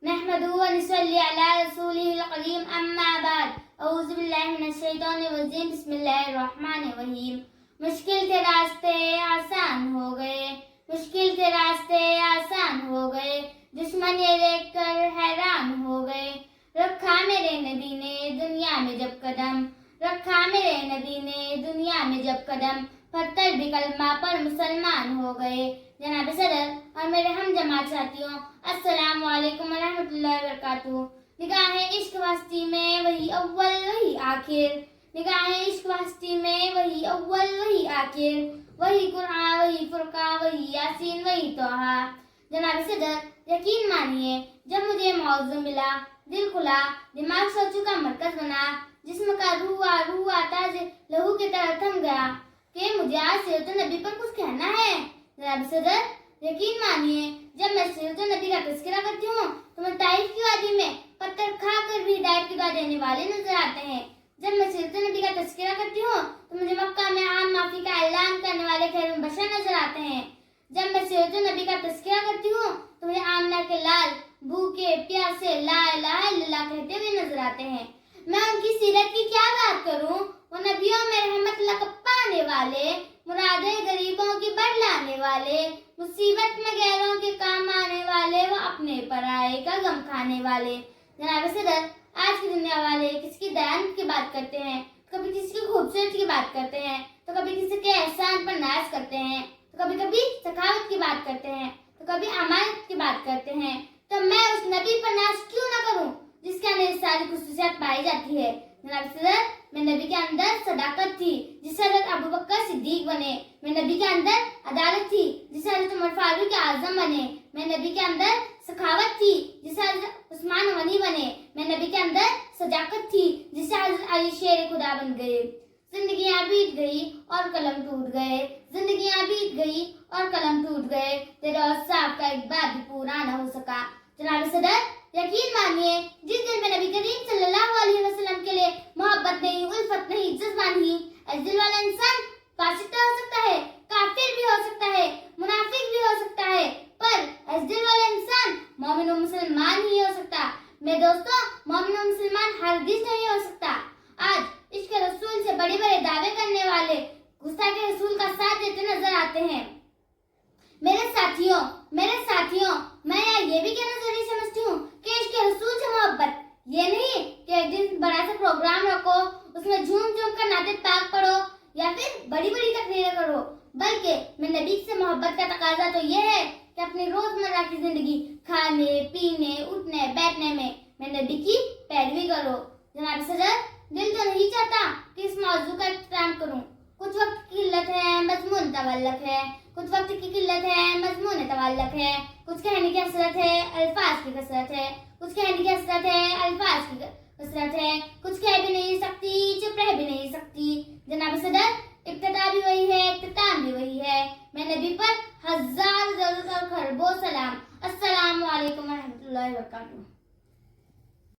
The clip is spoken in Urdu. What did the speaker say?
نحمده ونصلي على رسوله الكريم اما بعد اعوذ باللہ من الشیطان الرجیم بسم اللہ الرحمن الرحیم. مشکل کے راستے آسان ہو گئے، مشکل کے راستے آسان ہو گئے، دشمن یہ دیکھ کر حیران ہو گئے. رکھا میرے نبی نے دنیا میں جب قدم، رکھا میرے نبی نے دنیا میں جب قدم، پتھر بھی کلمہ پر مسلمان ہو گئے. جناب صدر اور میرے ہم جماعت ساتھیوں، السلام علیکم ورحمۃ اللہ وبرکاتہ. نگاہ عشق واسطی میں وہی اول وہی آخر، نگاہ عشق واسطی میں وہی اول وہی آخر، وہی قرآن وہی فرقان وہی یاسین وہی توحا. جناب صدر یقین مانیے جب مجھے موضوع ملا، دل کھلا، دماغ سوچوں کا مرکز بنا، جسم کا روح تاج لہو کی طرح تھم گیا کہ مجھے آج سیرت نبی پر کچھ کہنا ہے. جناب صدر یقین مانیے جب میں سیرت نبی کا تذکرہ کرتی ہوں تو میں طائف کی وادی میں پتھر کھا کر بھی ہدایت کی دعا دینے والے نظر آتے ہیں. جب میں سیرت نبی کا تذکرہ کرتی ہوں تو مجھے مکہ میں عام معافی کا اعلان کرنے والے خیر البشر نظر آتے ہیں. جب میں سیرت نبی کا تذکرہ کرتی ہوں تو مجھے آمنہ کے لال بھوکے پیاسے لا الہ الا اللہ کہتے ہوئے نظر آتے ہیں. میں ان کی سیرت کی کیا بات کروں، وہ نبیوں میں رحمت لقب پانے والے، مرادیں غریبوں کی بڑھلانے والے، مصیبت میں غیروں کے کام آنے والے، وہ اپنے پرائے کا غم کھانے والے. جناب صدر آج کی دنیا والے کسی کی دیانت کی بات کرتے ہیں، کبھی کسی کی خوبصورتی کی بات کرتے ہیں، تو کبھی کسی کے احسان پر ناز کرتے ہیں، تو کبھی کبھی سخاوت کی بات کرتے ہیں، تو کبھی امانت کی بات کرتے ہیں. تو میں اس نبی پر ناز کیوں نہ کروں جس کے اندر ساری خصوصیات پائی جاتی ہے. جناب صدر میں نبی کے اندر صداقت تھی جس سے حضرت ابو بکر صدیق بنے، میں نبی کے اندر عدالت تھی جس سے حضرت عمر فاروق اعظم بنے، میں نبی کے اندر سخاوت تھی جس سے حضرت عثمان غنی بنے، میں نبی کے اندر صداقت تھی جس سے حضرت علی شیر خدا بن گئے. زندگیاں بیت گئی اور قلم ٹوٹ گئے، زندگیاں بیت گئی اور قلم ٹوٹ گئے، تیرے اور صاحب کا ایک بات بھی پورا نہ ہو سکا. جناب صدر یقین مانیے جس دن میں نبی کریم صلی اللہ علیہ وسلم کے لیے محبت نہیں، الفت نہیں، جذبہ نہیں، اس دل والا انسان فاسق تو ہو سکتا ہے، کافر بھی ہو سکتا ہے، منافق بھی ہو سکتا ہے، پر اس دل والا انسان مومن و مسلمان ہی ہو سکتا. میرے دوستوں مومن و مسلمان ہرگز نہیں ہو سکتا. آج عشق رسول سے بڑے بڑے دعوے کرنے والے گستاخ رسول کا ساتھ دیتے نظر آتے ہیں. میرے ساتھیوں میں یہ بھی کہنا ضروری سمجھتی ہوں کہ عشق رسول سے محبت یہ نہیں کہ ایک دن بڑا سا پروگرام رکھو، اس میں جھوم کر نعت پاک پڑھو یا پھر بڑی بڑی تقریریں کرو، بلکہ میں نبی سے محبت کا تقاضا تو یہ ہے کہ اپنی روزمرہ کی زندگی کھانے پینے اٹھنے بیٹھنے میں نبی کی پیروی کرو. جناب صدر دل تو نہیں چاہتا کہ اس موضوع کا اختتام کروں. کچھ وقت کی قلت ہے، مضمون تعلق ہے، کچھ وقت کی قلت ہے، مضمون تعلق ہے، کچھ کہنے کی حسرت ہے، الفاظ کی کثرت ہے، کچھ کہنے کی حسرت ہے، الفاظ کی کثرت ہے، کچھ کہہ بھی نہیں سکتی، چپ رہ بھی نہیں سکتی. جناب صدر ابتدا بھی وہی ہے، اختتام بھی وہی ہے. میں نبی پر ہزار ضرور اور خربو سلام. السلام علیکم ورحمۃ اللہ وبرکاتہ.